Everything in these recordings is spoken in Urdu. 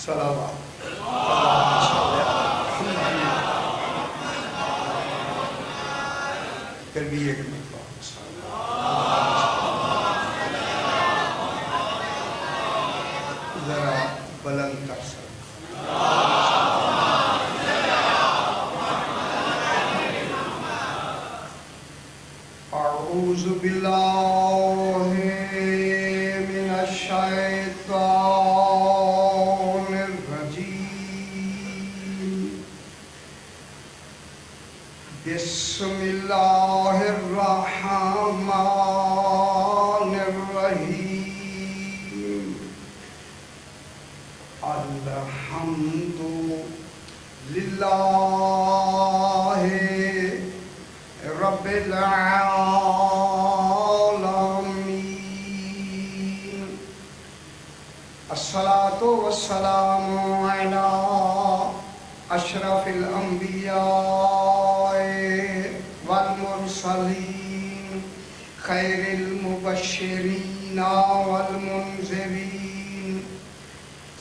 صلوات پھر بھی ایک مرتبہ ذرا بلند کر سکتے اعوذ باللہ من الشیطان الرجیم بسم اللہ الرحمن الرحیم الحمد للہ رب العالمین الصلاة والسلام علی اشرف الانبیاء والمرسلین خیر المبشرین والمنذرین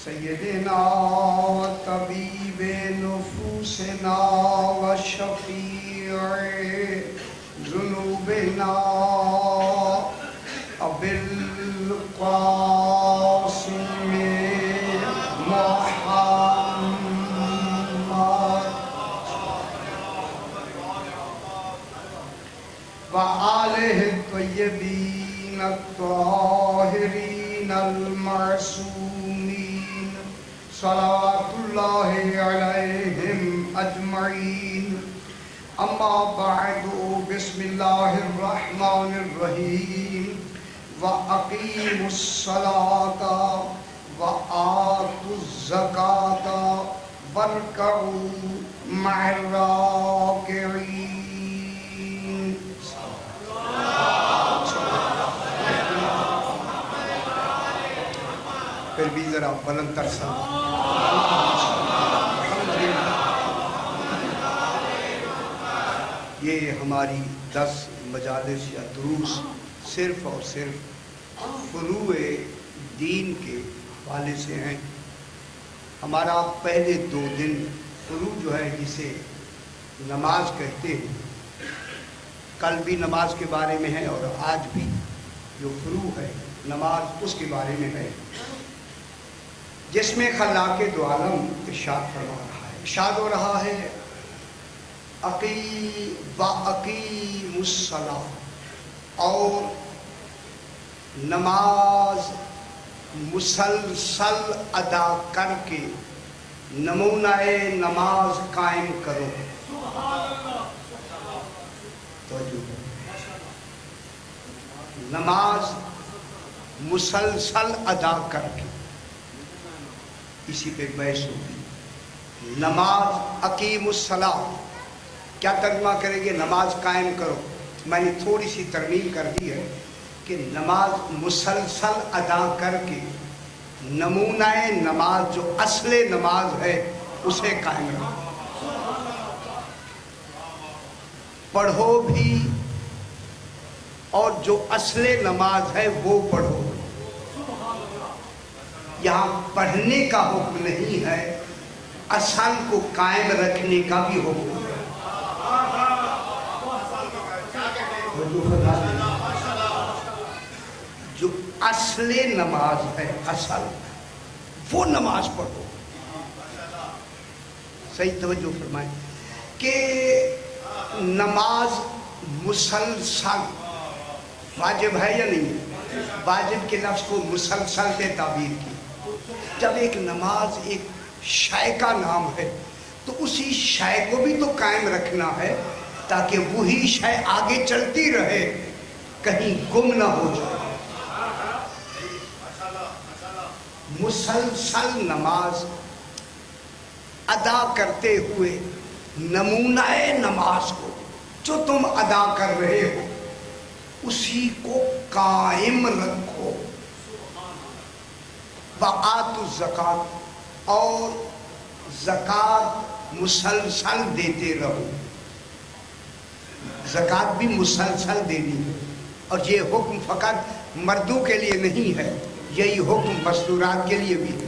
سیدنا طبیب نفوسنا وشفیع ذنوبنا ابی القاسم محمد وآلہ الطیبین الطاہرین المعصومین صلوات اللہ علیہم اجمعین اما بعد بسم اللہ الرحمن الرحیم وَأَقِيمُوا الصَّلَاةَ وَآتُوا الزَّكَاةَ وَارْكَعُوا مَعَ الرَّاكِعِينَ پھر بھی ذرا بلند تر یہ ہماری 10 مجالس یا دروس صرف اور صرف فروع دین کے حوالے سے ہیں۔ ہمارا پہلے 2 دن فروع جو ہے جسے نماز کہتے ہیں، کل بھی نماز کے بارے میں ہے اور آج بھی جو فروع ہے نماز اس کے بارے میں ہے، جس میں خلاق دو عالم ارشاد فرما رہا ہے، ارشاد ہو رہا ہے وَأَقِيمُوا الصَّلَاةَ، اور نماز مسلسل ادا کر کے نمونہ نماز قائم کرو۔ نماز مسلسل ادا کر کے، اسی پہ بحث ہوگی۔ نماز اقیم الصلاۃ کیا ترجمہ کریں گے؟ نماز قائم کرو۔ میں نے تھوڑی سی ترمیم کر دی ہے کہ نماز مسلسل ادا کر کے نمونہ نماز جو اصل نماز ہے اسے قائم رکھو، پڑھو بھی اور جو اصل نماز ہے وہ پڑھو۔ یہاں پڑھنے کا حکم نہیں ہے، اصل کو قائم رکھنے کا بھی حکم ہے۔ جو اصل نماز ہے، اصل وہ نماز پڑھو۔ صحیح توجہ فرمائیں کہ نماز مسلسل واجب ہے یا نہیں؟ واجب کے لفظ کو مسلسل سے تعبیر کی۔ جب ایک نماز ایک شے کا نام ہے تو اسی شے کو بھی تو قائم رکھنا ہے تاکہ وہی شے آگے چلتی رہے، کہیں گم نہ ہو جائے۔ مسلسل نماز ادا کرتے ہوئے نمونہ نماز کو جو تم ادا کر رہے ہو اسی کو قائم رکھو۔ وَآتُوا الزَّكَاةَ، اور زکوٰۃ مسلسل دیتے رہو۔ زکوٰۃ بھی مسلسل دینی ہے، اور یہ حکم فقط مردوں کے لیے نہیں ہے، یہی حکم مستورات کے لیے بھی ہے۔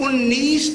19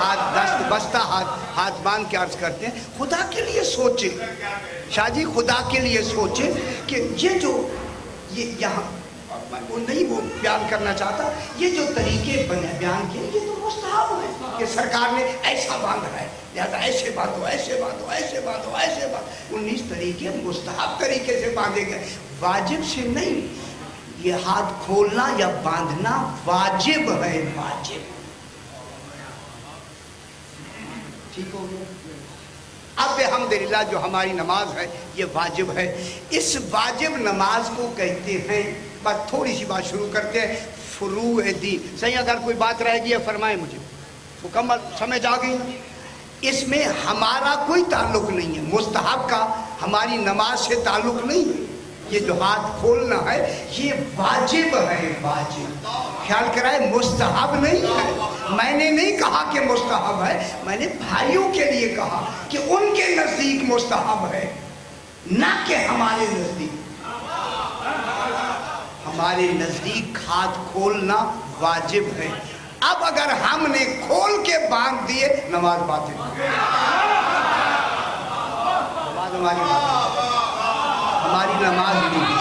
ہاتھ دست بستہ ہاتھ باندھ کے عرض کرتے ہیں خدا کے لیے سوچیں شاہ جی، خدا کے لیے سوچیں کہ یہ جو یہاں وہ نہیں وہ بیان کرنا چاہتا، یہ جو طریقے بنے بیان کیے یہ تو مستحب ہے کہ سرکار نے ایسا باندھا ہے لہذا ایسے باندھو ایسے باندھو ایسے باندھو ایسے باندھو، 19 طریقے مستحب طریقے سے باندھے گئے، واجب سے نہیں۔ یہ ہاتھ کھولنا یا باندھنا واجب ہے، واجب، ٹھیک ہو گیا۔ اب الحمدللہ جو ہماری نماز ہے یہ واجب ہے، اس واجب نماز کو کہتے ہیں، بس تھوڑی سی بات شروع کرتے ہیں، فروع دین۔ صحیح، اگر کوئی بات رہ گئی ہے فرمائیں، مجھے مکمل سمجھ آ گئی۔ اس میں ہمارا کوئی تعلق نہیں ہے، مستحب کا ہماری نماز سے تعلق نہیں ہے۔ یہ جو ہاتھ کھولنا ہے یہ واجب ہے، واجب، خیال کرائے مستحب نہیں ہے۔ میں نے نہیں کہا کہ مستحب ہے، میں نے بھائیوں کے لیے کہا کہ ان کے نزدیک مستحب ہے، نہ کہ ہمارے نزدیک۔ ہمارے نزدیک ہاتھ کھولنا واجب ہے۔ اب اگر ہم نے کھول کے باندھ دیے نماز باطل، ہماری نماز نہیں۔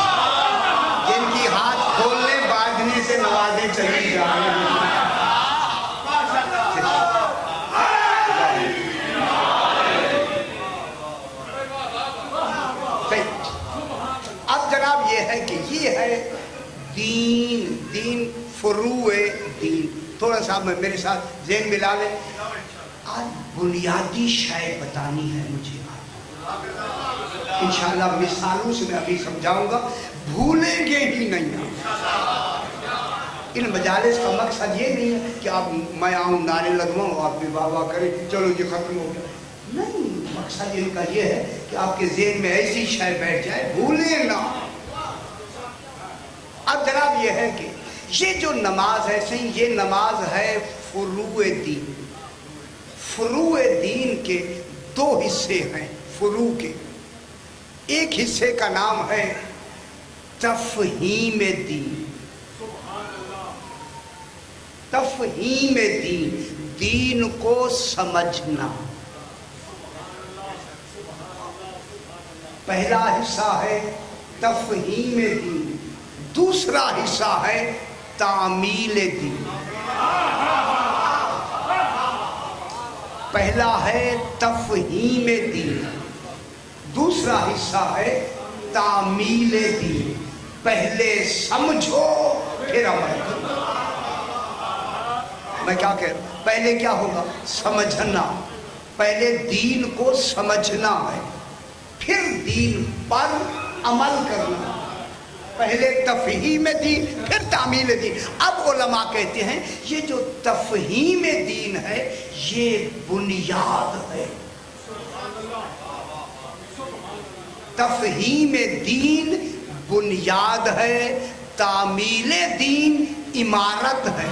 جن کی ہاتھ کھولنے باندھنے سے نمازیں چلی جا رہی ہیں، اب جناب یہ ہے کہ یہ ہے دین، فروع دین۔ تھوڑا سا میرے ساتھ ذہن ملا لیں، آج بنیادی شے بتانی ہے مجھے، انشاءاللہ مثالوں سے میں ابھی سمجھاؤں گا، بھولیں گے ہی نہیں۔ ان مجالس کا مقصد یہ نہیں ہے کہ آپ میں آؤں نعرے لگواؤں آپ بھی واہ واہ کریں چلو یہ ختم ہو گیا، نہیں، مقصد ان کا یہ ہے کہ آپ کے ذہن میں ایسی شے بیٹھ جائے بھولیں نہ۔ اب جناب یہ ہے کہ یہ جو نماز ہے صحیح، یہ نماز ہے فروع دین۔ فروع دین کے 2 حصے ہیں، فروع کے۔ ایک حصے کا نام ہے تفہیم دین، تفہیم دین، دین کو سمجھنا۔ پہلا حصہ ہے تفہیم دین، دوسرا حصہ ہے تعمیل دین۔ پہلا ہے تفہیم دین، دوسرا حصہ ہے تعمیل دین۔ پہلے سمجھو پھر عمل کرو۔ میں کیا کہہ رہا ہوں، پہلے کیا ہوگا؟ سمجھنا، پہلے دین کو سمجھنا ہے، پھر دین پر عمل کرنا۔ پہلے تفہیم دین پھر تعمیل دین۔ اب علماء کہتے ہیں یہ جو تفہیم دین ہے یہ بنیاد ہے۔ تفہیم دین بنیاد ہے، تعمیل دین عمارت ہے۔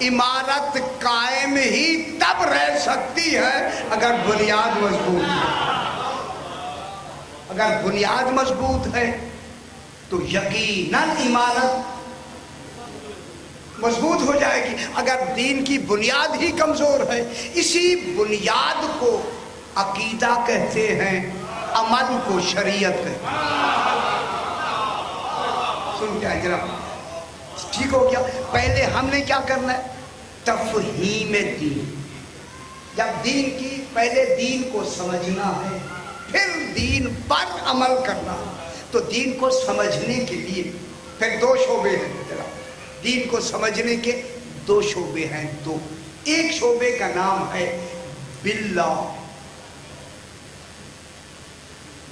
عمارت قائم ہی تب رہ سکتی ہے اگر بنیاد مضبوط ہے۔ اگر بنیاد مضبوط ہے تو یقیناً عمارت مضبوط ہو جائے گی۔ اگر دین کی بنیاد ہی کمزور ہے، اسی بنیاد کو عقیدہ کہتے ہیں، عمل کو شریعت کہتے ہیں۔ سن کیا جناب، ٹھیک ہو گیا؟ پہلے ہم نے کیا کرنا ہے؟ تفہیم دین۔ جب دین کی، پہلے دین کو سمجھنا ہے پھر دین پر عمل کرنا۔ تو دین کو سمجھنے کے لیے پھر 2 شعبے ہیں، دین کو سمجھنے کے 2 شعبے ہیں، 2۔ ایک شعبے کا نام ہے باللہ،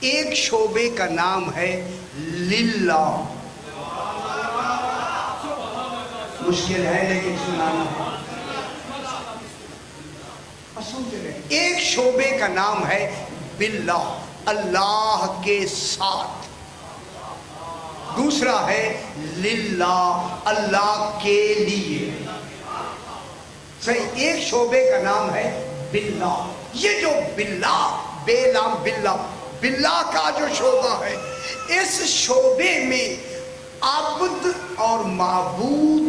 ایک شعبے کا نام ہے للہ۔ مشکل ہے لیکن سنانا ہے۔ ایک شعبے کا نام ہے باللہ، اللہ کے ساتھ۔ دوسرا ہے للہ، اللہ کے لیے۔ صحیح، ایک شعبے کا نام ہے باللہ۔ یہ جو باللہ، بے لام باللہ، باللہ کا جو شعبہ ہے، اس شعبے میں عبد اور معبود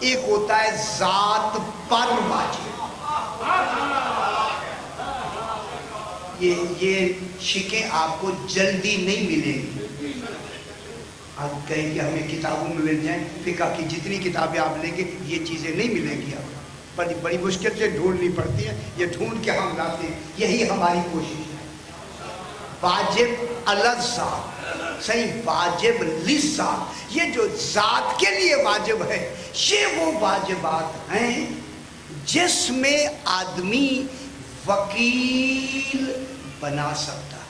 ایک ہوتا ہے ذات پر واجب. یہ شکیں آپ کو جلدی نہیں ملیں گی. آپ کہیں کہ ہمیں کتابوں میں مل جائیں، فقہ کی جتنی کتابیں آپ لیں گے یہ چیزیں نہیں ملیں گی. آپ بڑی مشکل سے ڈھونڈنی پڑتی ہیں، یہ ڈھونڈ کے ہم لاتے ہیں. یہی ہماری کوشش ہے. واجب الذات، صحیح، واجب للذات. یہ جو ذات کے لیے واجب ہے، یہ وہ واجبات ہیں جس میں آدمی وکیل بنا سکتا ہے.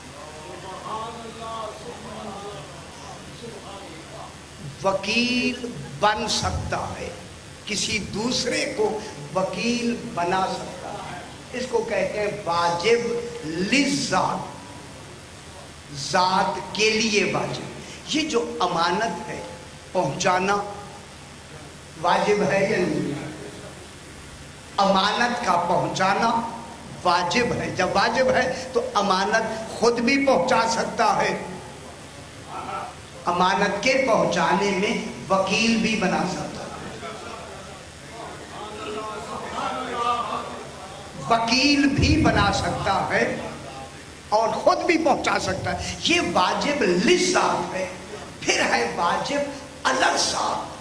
وکیل بن سکتا ہے، کسی دوسرے کو وکیل بنا سکتا ہے. اس کو کہتے ہیں واجب للذات، ذات کے لیے واجب. یہ جو امانت ہے پہنچانا واجب ہے یا نہیں؟ امانت کا پہنچانا واجب ہے. جب واجب ہے تو امانت خود بھی پہنچا سکتا ہے، امانت کے پہنچانے میں وکیل بھی بنا سکتا ہے. وکیل بھی بنا سکتا ہے اور خود بھی پہنچا سکتا ہے. یہ واجب للذات ہے. پھر ہے واجب الذات،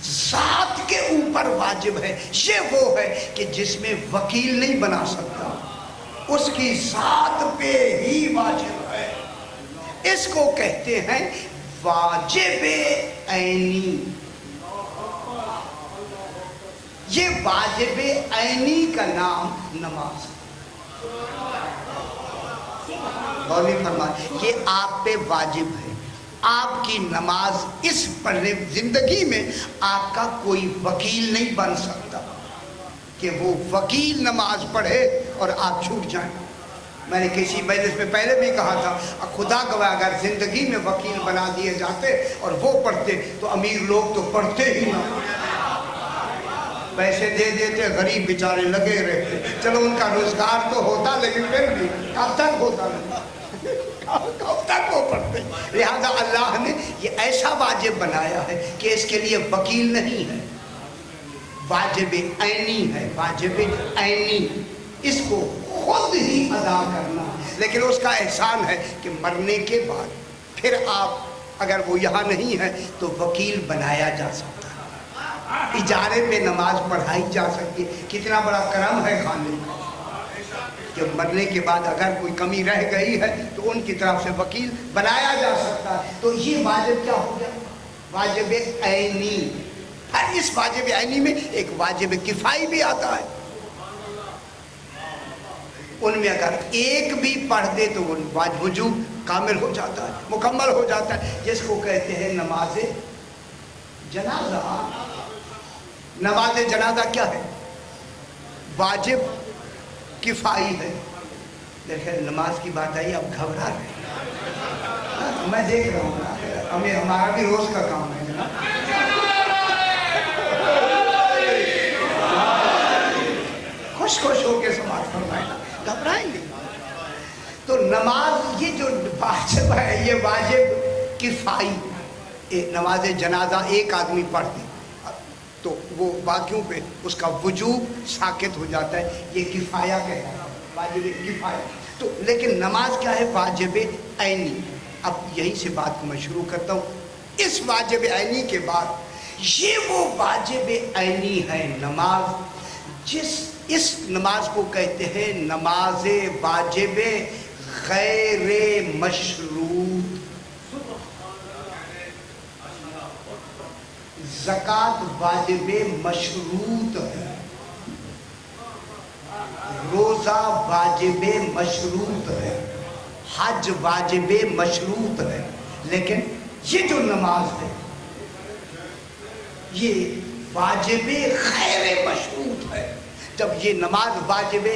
ذات کے اوپر واجب ہے. یہ وہ ہے کہ جس میں وکیل نہیں بنا سکتا، اس کی ذات پہ ہی واجب ہے. اس کو کہتے ہیں واجب عینی. یہ واجب عینی کا نام نماز. غور فرمائیں، یہ آپ پہ واجب ہے. آپ کی نماز اس پر زندگی میں آپ کا کوئی وکیل نہیں بن سکتا کہ وہ وکیل نماز پڑھے اور آپ چھوٹ جائیں. میں نے کسی مجلس میں پہلے بھی کہا تھا، خدا گواہ اگر زندگی میں وکیل بنا دیے جاتے اور وہ پڑھتے تو امیر لوگ تو پڑھتے ہی نہ، پیسے دے دیتے، غریب بیچارے لگے رہتے. چلو ان کا روزگار تو ہوتا لیکن پھر بھی کب تک ہوتا نہیں، کب تک وہ پڑھتے. لہذا اللہ نے یہ ایسا واجب بنایا ہے کہ اس کے لیے وکیل نہیں ہے. واجب عینی ہے، واجب عینی. اس کو خود ہی ادا کرنا، لیکن اس کا احسان ہے کہ مرنے کے بعد پھر آپ اگر وہ یہاں نہیں ہے تو وکیل بنایا جا سکتا ہے، اجارے پہ نماز پڑھائی جا سکتی ہے. کتنا بڑا کرم ہے خالق کا کہ مرنے کے بعد اگر کوئی کمی رہ گئی ہے تو ان کی طرف سے وکیل بنایا جا سکتا ہے. تو یہ واجب کیا ہو گیا؟ واجب عینی. اور اس واجب عینی میں ایک واجب کفائی بھی آتا ہے. ان میں اگر ایک بھی پڑھ دے تو وہ وجوب کامل ہو جاتا ہے، مکمل ہو جاتا ہے. جس کو کہتے ہیں نماز جنازہ. نماز جنازہ کیا ہے؟ واجب کفائی ہے. دیکھیں نماز کی بات آئی، اب گھبرا رہے ہیں. میں دیکھ رہا ہوں ہمارا بھی روز کا کام ہے جناب. خوش ہو کے سماعت فرمائیں، گھبرائیں گے. تو نماز یہ جو واجب ہے یہ واجب کفائی. نماز جنازہ ایک آدمی پڑھتے تو وہ باقیوں پہ اس کا وجوب ساقط ہو جاتا ہے. یہ کفایہ کہتا ہے، واجب کفایہ. تو لیکن نماز کیا ہے؟ واجب عینی. اب یہیں سے بات کو میں شروع کرتا ہوں. اس واجب عینی کے بعد یہ وہ واجب عینی ہے نماز، اس نماز کو کہتے ہیں نماز واجب غیر مشروط. زکوٰۃ واجب مشروط ہے، روزہ واجب مشروط ہے، حج واجب مشروط ہے. لیکن یہ جو نماز ہے یہ واجب غیر مشروط ہے. جب یہ نماز واجب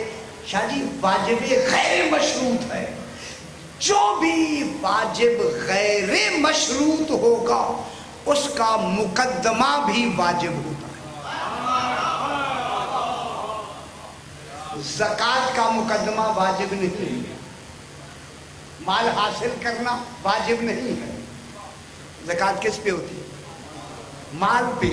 شاہ جی واجب غیر مشروط ہے، جو بھی واجب غیر مشروط ہوگا اس کا مقدمہ بھی واجب ہوتا ہے. زکوٰۃ کا مقدمہ واجب نہیں ہے، مال حاصل کرنا واجب نہیں ہے. زکوٰۃ کس پہ ہوتی ہے؟ مال پہ.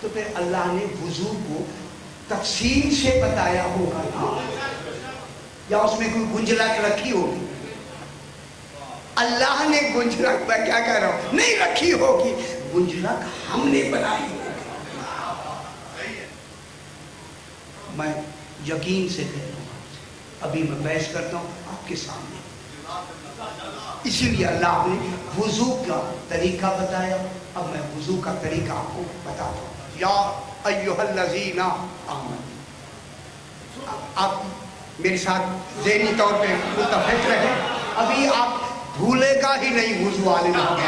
تو پھر اللہ نے وضو کو تفصیل سے بتایا ہوگا نا، یا اس میں کوئی گنجلک رکھی ہوگی؟ اللہ نے گنجلک، میں کیا کہہ رہا ہوں، نہیں رکھی ہوگی، گنجلک ہم نے بنائی ہوگی۔ میں یقین سے کہہ رہا ہوں، ابھی میں بحث کرتا ہوں آپ کے سامنے، اسی لیے اللہ نے وضو کا طریقہ بتایا۔ اب میں وضو کا طریقہ آپ کو بتاتا ہوں۔ یا ایھا الذین آمنوا، آپ میرے ساتھ ذہنی طور پہ متفق رہے، ابھی آپ بھولے گا ہی نہیں وضو والے نام۔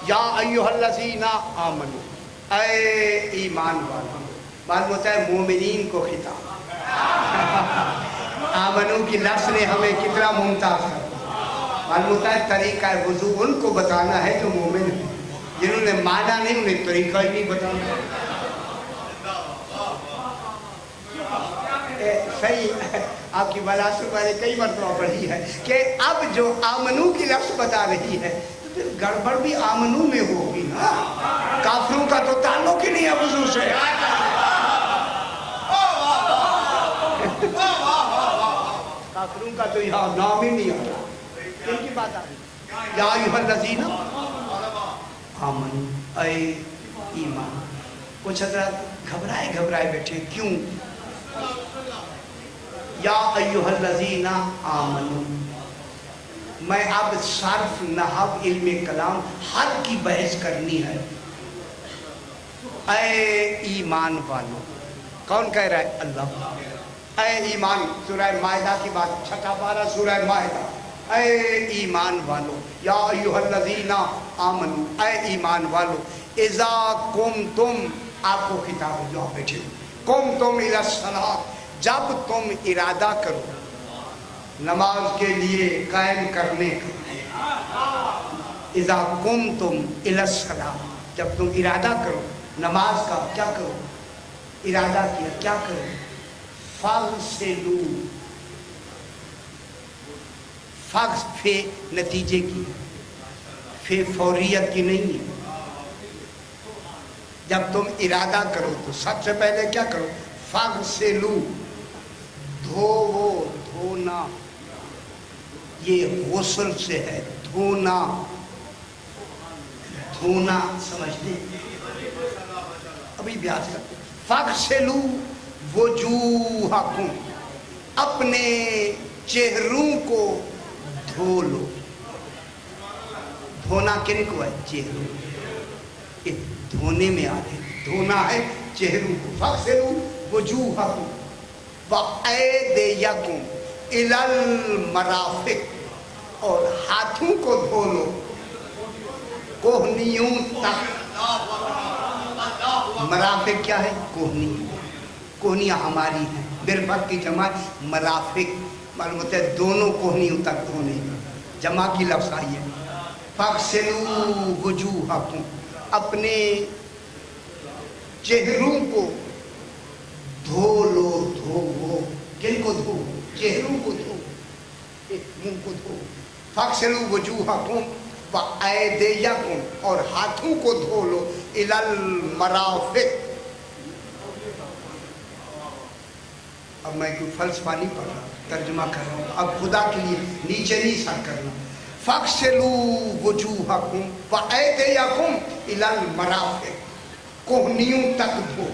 یا ایھا الذین آمنوا، اے ایمان والوں، معلوم ہوتا ہے مومنین کو خطاب۔ آمنو کی لفظ نے ہمیں کتنا ممتاز کر دیا۔ معلوم ہوتا ہے طریقہ وضو ان کو بتانا ہے جو مومن ہیں، جنہوں نے مانا نہیں انہیں طریقہ ہی نہیں بتانا۔ صحیح، آپ کی بلاسر میں نے کئی مرتبہ پڑھی ہے کہ اب جو آمنو کی لفظ بتا رہی ہے تو پھر گڑبڑ بھی آمنو میں ہوگی نا، کافروں کا تو تعلق ہی نہیں ہے وضو سے۔ کافروں کا تو یہاں نام ہی نہیں آ رہا، ان کی بات آ رہی۔ یا ایھا الذین آمنوا، اے ایمان۔ کچھ حضرات گھبرائے بیٹھے، کیوں؟ یا ایھا الذین آمنوا، میں اب صرف نحو علم کلام حد کی بحث کرنی ہے۔ اے ایمان والو، کون کہہ رہا ہے؟ اللہ۔ اے ایمان، سورہ مائدہ کی بات، چھٹا پارہ سورہ مائدہ۔ اے ایمان والو، یا ایھا الذین آمنوا، اے ایمان والو، اذا قمتم، آپ کو خطاب ہے جو آپ بیٹھے ہو، قمتم الی الصلاۃ، جب تم ارادہ کرو نماز کے لیے قائم کرنے کا۔ اذا قمتم الی الصلاۃ، جب تم ارادہ کرو نماز کا، کیا کرو؟ ارادہ کیا، کیا کرو؟ فاغسلوا، فغس فے نتیجے کی، فے فوریت کی نہیں ہے۔ جب تم ارادہ کرو تو سب سے پہلے کیا کرو؟ فاغسلوا، دھوو، دھونا، یہ غسل سے ہے، دھونا، دھونا، سمجھتے ہیں؟ ابھی بیاض کرتے ہیں۔ فاغسلوا وجوہکم، اپنے چہروں کو دھو لو۔ دھونا کن کو ہے؟ چہروں، دھونے میں آ رہے، دھونا ہے چہروں کو۔ فاغسلوا وجوہکم وایدیکم الی المرافق، اور ہاتھوں کو دھو لو کوہنیوں تک۔ مرافق کیا ہے؟ کوہنی، کوہنیاں ہماری ہیں، مرفق کی جمع مرافق، معلوم ہوتا ہے دونوں کوہنیوں تک دھونے، جمع کی لفظ آئی ہے۔ فاغسلوا وجوہکم، اپنے چہروں کو دھو لو، دھو، کن کو دھو؟ چہروں کو دھو، منہ کو دھو۔ فاغسلوا وجوہکم وایدیکم، اور ہاتھوں کو دھو لو، الی المرافق۔ اب میں کوئی فلسفہ نہیں پڑھ رہا، ترجمہ کر رہا ہوں، اب خدا کے لیے نیچے نہیں سر کرنا۔ فاغسلوا وجوہکم وایدیکم الی المرافق، کوہنیوں تک دھو،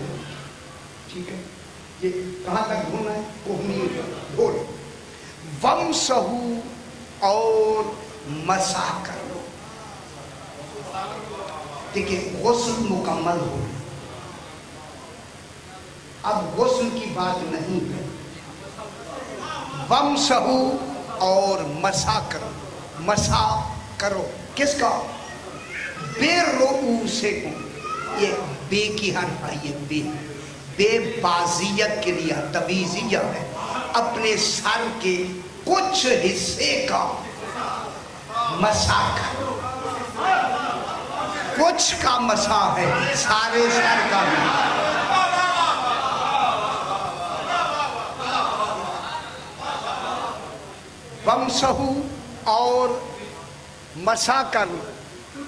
ٹھیک ہے؟ یہ کہاں تک دھونا ہے؟ کوہنیوں تک دھو لو۔ وامسحوا، اور مسح کر لو۔ دیکھیں غسل مکمل ہو، اب غسل کی بات نہیں ہے۔ وامسحوا، اور مسح کرو، مسح کرو، کس کا؟ برؤوسکم، یہ بے کی حرف آئی ہے، بے، بے بازیت کے لیے تبیزیہ ہے، اپنے سر کے کچھ حصے کا مسح کرو، کچھ کا مسح ہے، سارے سر کا نہیں۔ وامسحوا، اور مسح کر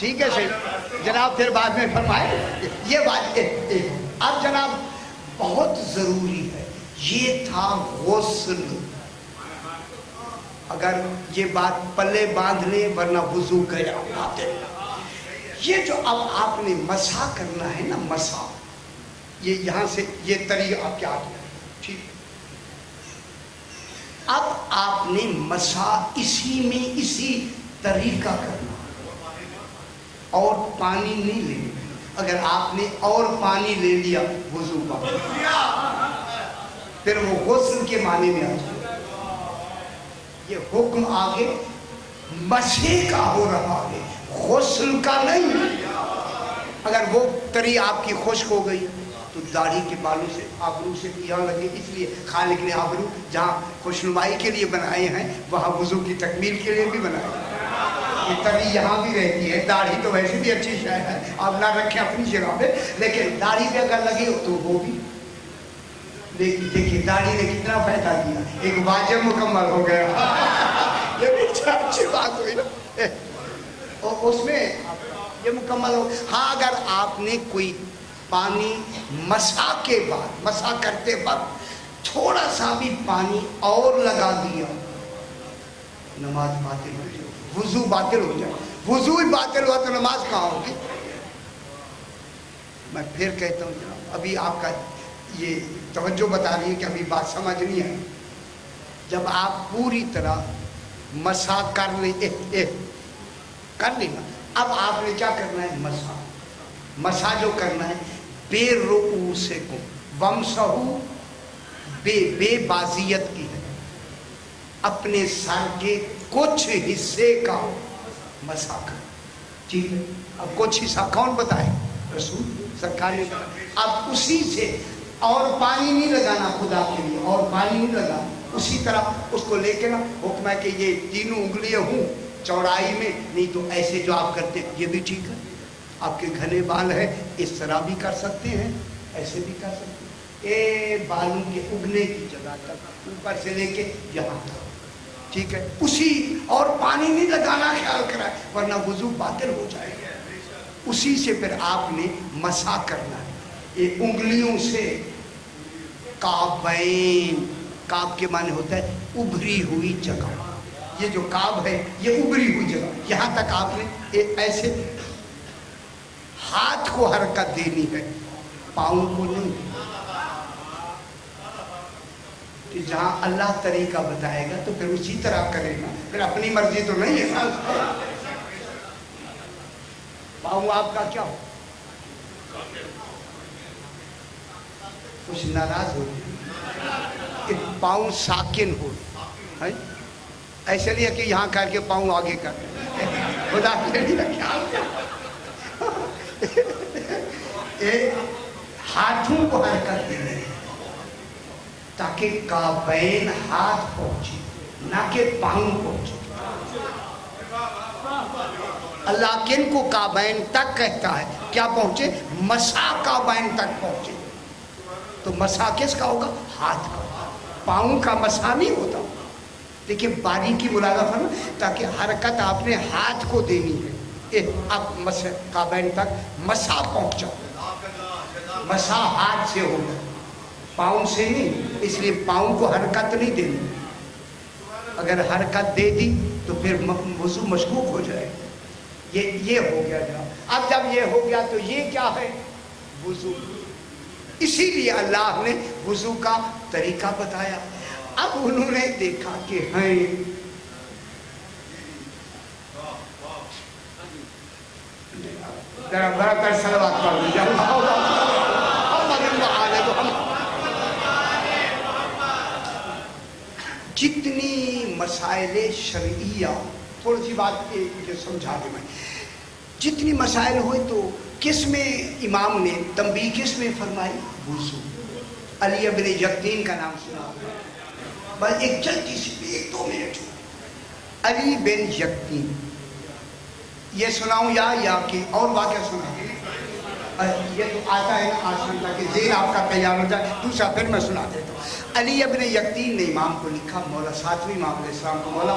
ٹھیک ہے صحیح جناب، پھر بعد میں فرمائے یہ بات اب جناب بہت ضروری ہے، یہ تھا غسل. اگر یہ بات پلے باندھ لیں ورنہ وضو گیا باطل. یہ جو اب آپ نے مسح کرنا ہے نا، مسح، یہ یہاں سے یہ طریقہ آپ کیا ہے ٹھیک. اب آپ نے مسح اسی میں اسی طریقہ کرنا اور پانی نہیں لینا. اگر آپ نے اور پانی لے لیا وضو باطل، پھر وہ غسل کے معنی میں آ جائے. یہ حکم آگے مسح کا ہو رہا ہے، غسل کا نہیں. اگر وہ تری آپ کی خشک ہو گئی تو داڑھی کے بالوں سے آبرو سے یہاں لگے، اس لیے خالق نے آبرو جہاں خوشنمائی کے لیے بنائے ہیں وہاں وضو کی تکمیل کے لیے بھی بنائے ہیں. یہ تری یہاں بھی رہتی ہے. داڑھی تو ویسے بھی اچھی شے ہے، آپ نہ رکھیں اپنی جگہ پہ، لیکن داڑھی پہ اگر لگے ہو تو وہ بھی. لیکن دیکھیے داڑھی نے کتنا فائدہ دیا، ایک واجب مکمل ہو گیا. یہ بھی اچھی بات ہوئی نا، اور اس میں یہ مکمل ہو. ہاں اگر آپ نے کوئی پانی مسح کے بعد، مسح کرتے وقت تھوڑا سا بھی پانی اور لگا دیا، نماز باطل ہو جائے، وضو باطل ہو جائے. وضو ہی باطل ہوا تو نماز کہاں ہوگی. میں پھر کہتا ہوں جناب، ابھی آپ کا یہ توجہ بتا رہی ہے کہ ابھی بات سمجھ نہیں ہے. جب آپ پوری طرح مسح کر لیں کر لینا، اب آپ نے کیا کرنا ہے، مسح جو کرنا ہے بے رؤوسکم وامسحوا، بے بازیت کی ہے، اپنے سر کے کچھ حصے کا مسح کر. ٹھیک ہے، اب کچھ حصہ کون بتائے، رسول سرکار نے بتایا. اب اسی سے، اور پانی نہیں لگانا خدا کے لیے، اور پانی نہیں لگانا. اسی طرح اس کو لے کے نا حکم ہے کہ یہ تینوں انگلیاں ہوں چوڑائی میں، نہیں تو ایسے جو آپ کرتے ہیں یہ بھی ٹھیک ہے. آپ کے گھنے بال ہیں اس طرح بھی کر سکتے ہیں، ایسے بھی کر سکتے ہیں. بالوں کے اگنے کی جگہ تک اوپر سے لے کے یہاں تک، ٹھیک ہے. اسی، اور پانی نہیں لگانا، خیال کرائے ورنہ وضو باطل ہو جائے گا. اسی سے پھر آپ نے مسح کرنا ہے، یہ انگلیوں سے کعبین. کعب کے معنی ہوتا ہے ابھری ہوئی جگہ. یہ جو کعب ہے یہ ابھری ہوئی جگہ، یہاں تک آپ نے ایسے ہاتھ کو حرکت دینی ہے، پاؤں کو نہیں. کہ جہاں اللہ طریقہ بتائے گا تو پھر اسی طرح کرے گا، پھر اپنی مرضی تو نہیں ہے. پاؤں آپ کا کیا ہو، کچھ ناراض ہو کہ پاؤں ساکن ہو، ایسے نہیں ہے کہ یہاں کر کے پاؤں آگے کر، خدا کے لیے خیال. ہاتھوں کو حرکت دینے تاکہ کعبین ہاتھ پہنچے، نہ کہ پاؤں پہنچے. اللہ کن کو کعبین تک کہتا ہے، کیا پہنچے، مسح کعبین تک پہنچے. تو مسح کس کا ہوگا، ہاتھ کا. پاؤں کا مسح نہیں ہوتا. دیکھیں باریکی ملاحظہ فرما، تاکہ حرکت آپ نے ہاتھ کو دینی ہے. اب مسح کعبین تک مسح پہنچا، مسح ہاتھ سے ہوگا، پاؤں سے نہیں. اس لیے پاؤں کو حرکت نہیں دینی. اگر حرکت دے دی تو پھر وضو مشکوک ہو جائے. یہ ہو گیا جناب. اب جب یہ ہو گیا تو یہ کیا ہے، وضو. اسی لیے اللہ نے وضو کا طریقہ بتایا. اب انہوں نے دیکھا کہ ہیں ذرا بڑا کر صلوات پڑھ لیجیے. جتنی مسائل شرعیہ، تھوڑی سی بات جو سمجھا دیں میں، جتنی مسائل ہوئے تو کس میں امام نے تنبیہ کس میں فرمائی، وضو. علی بن یقطین کا نام سنا، بس ایک جلدی سی 1-2 منٹ. علی بن یقطین یہ سناؤں یا کہ اور واقعہ سناؤں؟ یہ تو آتا ہے نا آسان تھا کہ ذہن آپ کا تیار ہو جائے. دوسرا پھر میں سنا دیتا ہوں. علی ابن یقطین نے امام کو لکھا، مولا 7ویں امام علیہ السلام کو، مولا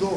2,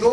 2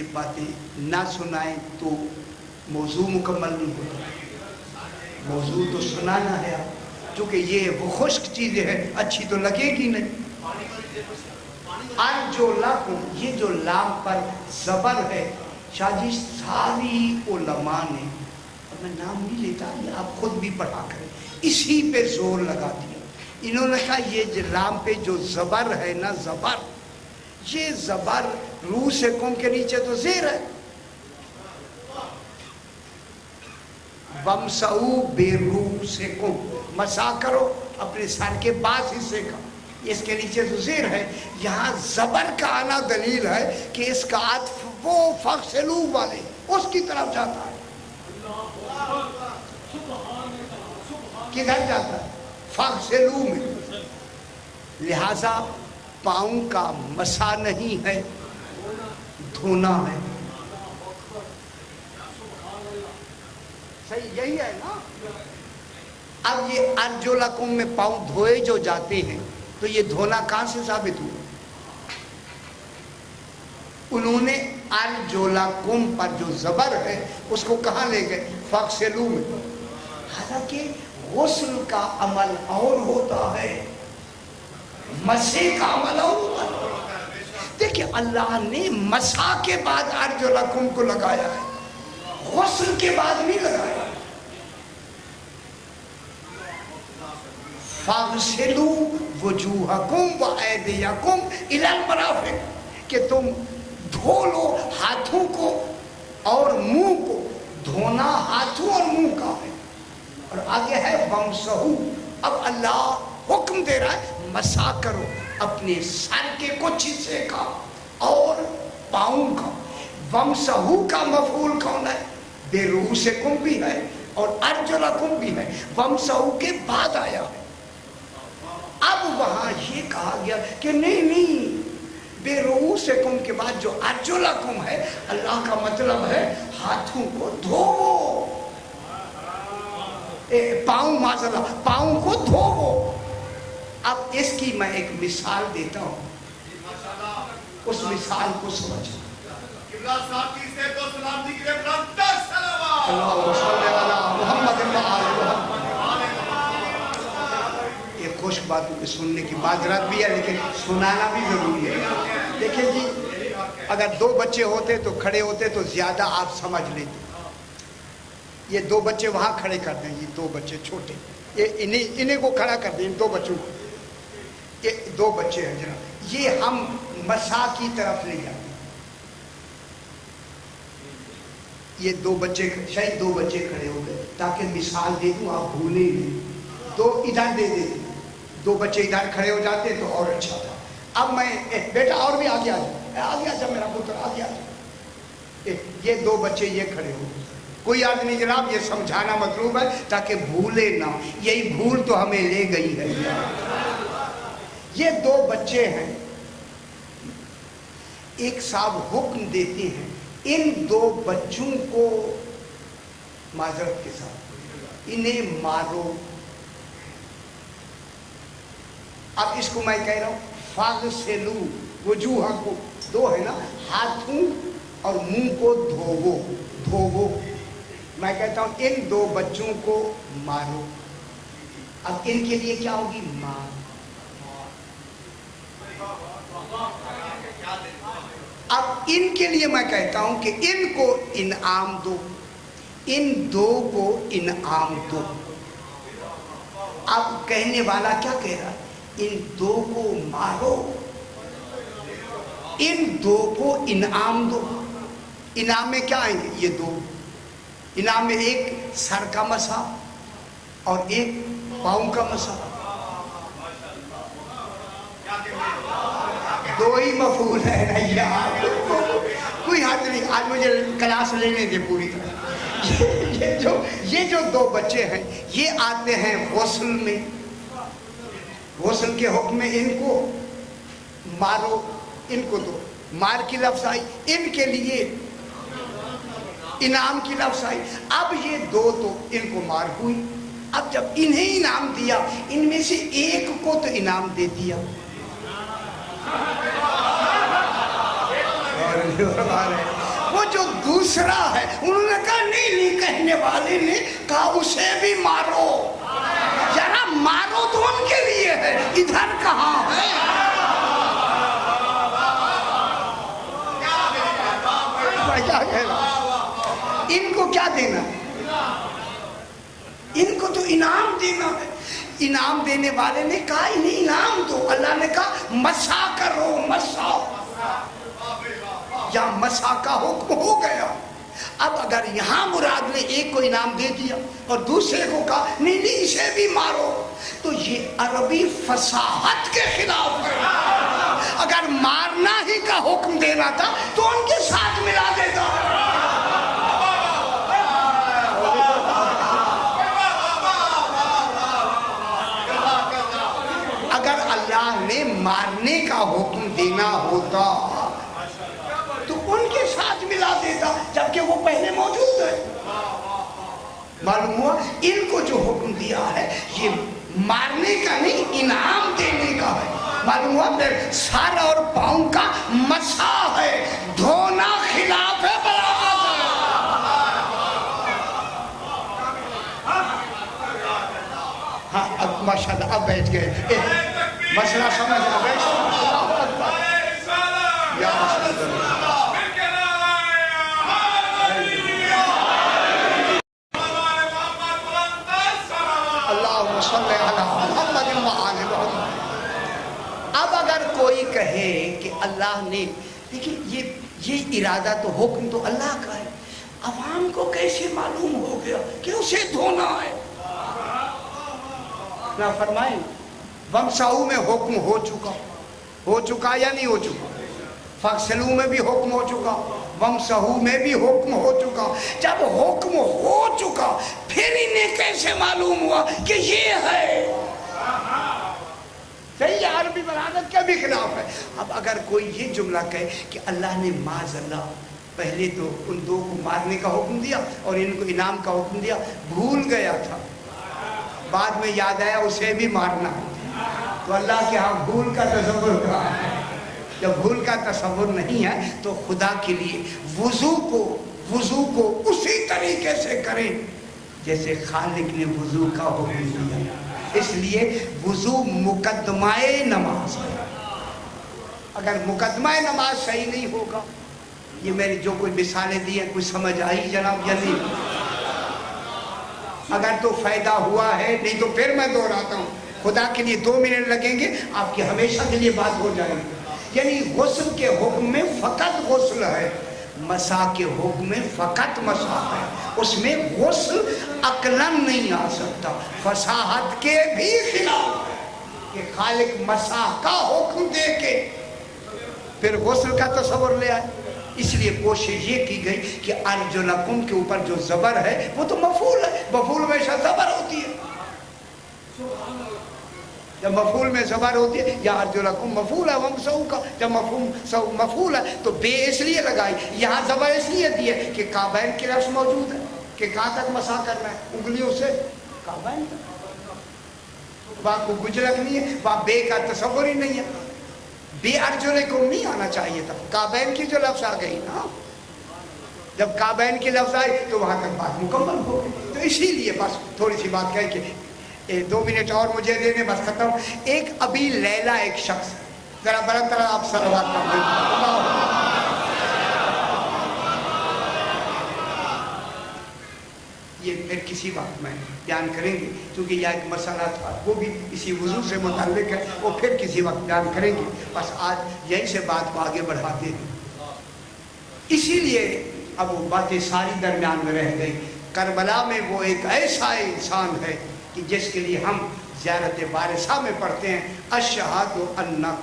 یہ باتیں نہ سنائیں تو موضوع مکمل نہیں ہوتا. موضوع تو سنانا ہے آپ، چونکہ یہ وہ خشک چیزیں ہیں، اچھی تو لگے گی نہیں. ارجلکم، یہ جو لام پر زبر ہے شاہ جی ساری علماء نے، اور میں نام نہیں لیتا، یہ آپ خود بھی پڑھا کریں، اسی پہ زور لگا دیا. انہوں نے کہا یہ جو لام پہ جو زبر ہے نا، زبر، یہ زبر روح سے قوم کے نیچے تو زیر ہے. وَمْسَحُوا بِرُؤُوسِكُمْ، مسح کرو اپنے سر کے بعض حصے کا، اس کے نیچے تو زیر ہے. یہاں زبر کا آنا دلیل ہے کہ اس کا عطف وہ فَغْسِلُوا والے اس کی طرف جاتا ہے. کدھر جاتا ہے؟ فَغْسِلُوا میں. لہذا پاؤں کا مسح نہیں ہے، دھونا ہے. صحیح یہی ہے نا. اب یہ ارجلکم میں پاؤں دھوئے جو جاتے ہیں تو یہ دھونا کہاں سے ثابت ہوا؟ انہوں نے ارجلکم پر جو زبر ہے اس کو کہاں لے گئے؟ فَغْسِلُوا میں. حالانکہ غسل کا عمل اور ہوتا ہے، مسح کا عمل اور ہوتا ہے. دیکھیں اللہ نے مسح کے بعد ارجلکم کو لگایا ہے، غسل کے بعد نہیں لگایا. فَاغْسِلُوا وُجُوهَكُمْ وَأَيْدِيَكُمْ إِلَى الْمَرَافِقِ، کہ تم دھو لو ہاتھوں کو اور منہ کو. دھونا ہاتھوں اور منہ کا ہے. اور آگے ہے وَامْسَحُوا، اب اللہ حکم دے رہا ہے مسح کرو اپنے سر کے کچھ حصے کا اور پاؤں کا. وَامْسَحُوا کا مفعول کون ہے؟ بِرُؤُوسِكُمْ بھی ہے اور ارجلکم بھی ہے. وَامْسَحُوا کے بعد آیا ہے. اب وہاں یہ کہا گیا کہ نہیں، بِرُؤُوسِكُمْ کے بعد جو ارجلکم ہے اللہ کا مطلب ہے ہاتھوں کو دھوو، پاؤں معذرہ پاؤں کو دھوو. اب اس کی میں ایک مثال دیتا ہوں، اس مثال کو سمجھو. اللہم صلی علی محمد و آل محمد. یہ خشک باتوں کے سننے کی معذرت بھی ہے لیکن سنانا بھی ضروری ہے. دیکھیں جی، اگر دو بچے ہوتے تو کھڑے ہوتے تو زیادہ آپ سمجھ لیتے. یہ دو بچے وہاں کھڑے کر دیں، یہ دو بچے چھوٹے، یہ انہیں کو کھڑا کر دیں، ان دو بچوں کو. یہ دو بچے ہیں جناب، یہ ہم مسح کی طرف لے جاتے. یہ دو بچے، شاید دو بچے کھڑے ہو گئے تاکہ مثال دے دوں آپ بھولے نہیں. دو ادھر دے دیتے، دو بچے ادھر کھڑے ہو جاتے تو اور اچھا تھا. اب میں بیٹا اور بھی آگے آ جاؤ، آگے آ جاؤ میرا پتر، آگے آ جاؤ. یہ دو بچے یہ کھڑے ہو گئے. کوئی آدمی جناب یہ سمجھانا مطلوب ہے تاکہ بھولے نہ. یہی بھول تو ہمیں لے گئی ہے. یہ دو بچے ہیں، ایک صاحب حکم دیتے ہیں ان دو بچوں کو معذرت کے ساتھ انہیں مارو. اب اس کو میں کہہ رہا ہوں فَاغْسِلُوا وُجُوهَكُمْ، دو ہے نا، ہاتھوں اور منہ کو دھوو. میں کہتا ہوں ان دو بچوں کو مارو. اب ان کے لیے کیا ہوگی؟ ماں. اب ان کے لیے میں کہتا ہوں کہ ان کو انعام دو، ان دو کو انعام دو. اب کہنے والا کیا کہہ رہا ہے؟ ان دو کو مارو، ان دو کو انعام دو. انعام میں کیا آئیں گے؟ یہ دو انعام میں، ایک سر کا مسح اور ایک پاؤں کا مسح. دو ہی مفعول ہے نا یار، کوئی حد نہیں. آج مجھے کلاس لینے دے پوری طرح. یہ جو دو بچے ہیں یہ آتے ہیں غسل میں. غسل کے حکم میں ان کو مارو، ان کو دو. مار کی لفظ آئی، ان کے لیے انعام کی لفظ آئی. اب یہ دو تو ان کو مار ہوئی. اب جب انہیں انعام دیا، ان میں سے ایک کو تو انعام دے دیا. دوسرا ہے. انہوں نے کہا نہیں, کہنے والے نے کہا اسے بھی مارو. ذرا مارو تو ان کے لیے ہے, ادھر کہاں ہے؟ ان کو کیا دینا ہے؟ ان کو تو انعام دینا ہے. انعام دینے والے نے کہا انہیں انعام دو. اللہ نے کہا مسا کرو, مسا. یا مسا کا حکم ہو گیا. اب اگر یہاں مراد نے ایک کو انعام دے دیا اور دوسرے کو کہا نہیں اسے بھی مارو, تو یہ عربی فصاحت کے خلاف ہے. اگر مارنا ہی کا حکم دینا تھا تو ان کے ساتھ ملا دیتا. اگر اللہ نے مارنے کا حکم دینا ہوتا تو ان کے ساتھ ملا دیتا, جبکہ وہ پہلے موجود ہے. معلوم ہوا ان کو جو حکم دیا ہے یہ مارنے کا نہیں, انعام دینے کا ہے. معلوم ہوا پھر سر اور پاؤں کا مسا ہے, دھونا خلاف ہے, برابر ہے. ہاں اب ماشاءاللہ اب بیٹھ گئے, مسئلہ سمجھ رہا. بیٹھ یا اللہم صلی علی محمد وآل محمد. اب اگر کوئی کہے کہ اللہ نے, دیکھیں یہ ارادہ تو حکم تو اللہ کا ہے, عوام کو کیسے معلوم ہو گیا کہ اسے دھونا ہے؟ نہ فرمائیں ومسحوا میں حکم ہو چکا یا نہیں ہو چکا؟ فاغسلوا میں بھی حکم ہو چکا, ومسحوا میں بھی حکم ہو چکا. جب حکم ہو چکا پھر انہیں کیسے معلوم ہوا کہ یہ ہے؟ صحیح, عربی بلاغت کا بھی خلاف ہے. اب اگر کوئی یہ جملہ کہے کہ اللہ نے معاذ اللہ پہلے تو ان دو کو مارنے کا حکم دیا اور ان کو انعام کا حکم دیا, بھول گیا تھا, بعد میں یاد آیا اسے بھی مارنا ہے, تو اللہ کے ہاں بھول کا تصور کہاں ہے؟ جب بھول کا تصور نہیں ہے تو خدا کے لیے وضو کو اسی طریقے سے کریں جیسے خالق نے وضو کا حکم دیا. اس لیے وضو مقدمہ نماز ہے. اگر مقدمہ نماز صحیح نہیں ہوگا, یہ میں نے جو کوئی مثالیں دی ہیں کچھ سمجھ آئی جناب یا نہیں؟ اگر تو فائدہ ہوا ہے, نہیں تو پھر میں دہراتا ہوں, خدا کے لیے 2 منٹ لگیں گے, آپ کی ہمیشہ کے لیے بات ہو جائے گی. یعنی غسل کے حکم میں فقط غسل ہے, مسا کے حکم میں فقط مسا ہے. اس میں غسل عقلاً نہیں آ سکتا, فصاحت کے بھی خلاف ہے کہ خالق مسا کا حکم دے کے پھر غسل کا تصور لے آئے. اس لیے کوشش یہ کی گئی کہ ارجلکم کے اوپر جو زبر ہے وہ تو مفعول ہے, مفعول میں زبر ہوتی ہے. جب مفعول میں زبر ہوتی ہے, یا ارجلکم مفعول ہے ومسحوا کا, جب مفعول ہے تو بے اس لیے لگائی, یہاں زبر اس لیے دی ہے کہ کعبین کی لفظ موجود ہے کہ کہاں تک مسا کرنا ہے, انگلیوں سے کعبین تک. وہاں کو گجرک نہیں ہے, وہاں بے کا تصور ہی نہیں ہے. بے ارجلکم نہیں آنا چاہیے تھا, کعبین کی جو لفظ آ گئی نا, جب کعبین کی لفظ آئی تو وہاں تک بات مکمل ہو گئی. تو اسی لیے بس تھوڑی سی بات کہہ کے 2 منٹ اور مجھے دے دیں, بس ختم. ایک ابی لیلہ ایک شخص, ذرا برا طرح آپ صلوات کر دیں. یہ پھر کسی وقت میں بیان کریں گے, کیونکہ یہ ایک مسئلہ تھا وہ بھی اسی وضو سے متعلق ہے, وہ پھر کسی وقت بیان کریں گے. بس آج یہیں سے بات کو آگے بڑھاتے ہیں. اسی لیے اب وہ باتیں ساری درمیان میں رہ گئی. کربلا میں وہ ایک ایسا انسان ہے کہ جس کے لیے ہم زیارت بارسہ میں پڑھتے ہیں اشہد انک.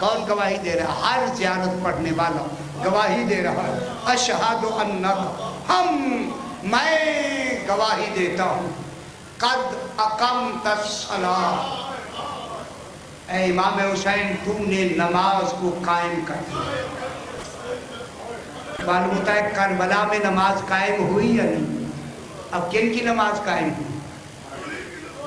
کون گواہی دے رہا؟ ہر زیارت پڑھنے والا گواہی دے رہا ہے, اشہد انک, میں گواہی دیتا ہوں, قد اقمت الصلاۃ, اے امام حسین تم نے نماز کو قائم کر دیا. معلوم ہوتا ہے کربلا میں نماز قائم ہوئی یا نہیں؟ اب کن کی نماز قائم ہوئی؟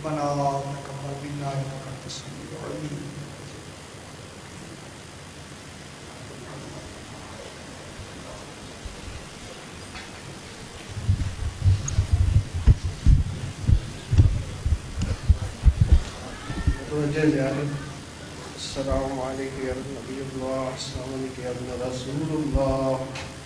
ربنا تقبل منا انك انت السميع العليم. السلام علیکم یا نبی اللہ، السلام علیکم یا رسول اللہ.